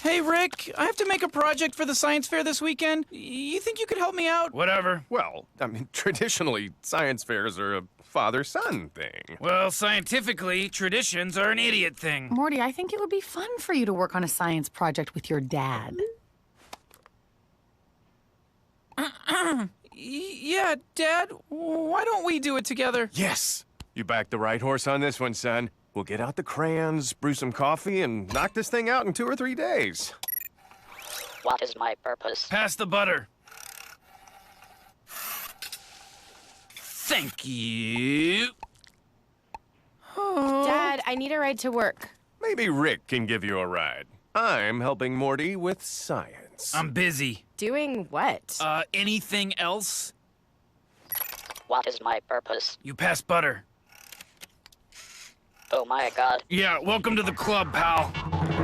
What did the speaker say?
Hey, Rick, I have to make a project for the science fair this weekend. You think you could help me out? Whatever. Well, I mean, traditionally, science fairs are a father-son thing. Well, scientifically, traditions are an idiot thing. Morty, I think it would be fun for you to work on a science project with your dad. Yeah, Dad, why don't we do it together? Yes! You backed the right horse on this one, son. We'll get out the crayons, brew some coffee, and knock this thing out in 2 or 3 days. What is my purpose? Pass the butter. Thank you. Dad, I need a ride to work. Maybe Rick can give you a ride. I'm helping Morty with science. I'm busy. Doing what? Anything else? What is my purpose? You pass butter. Oh my god. Yeah, welcome to the club, pal.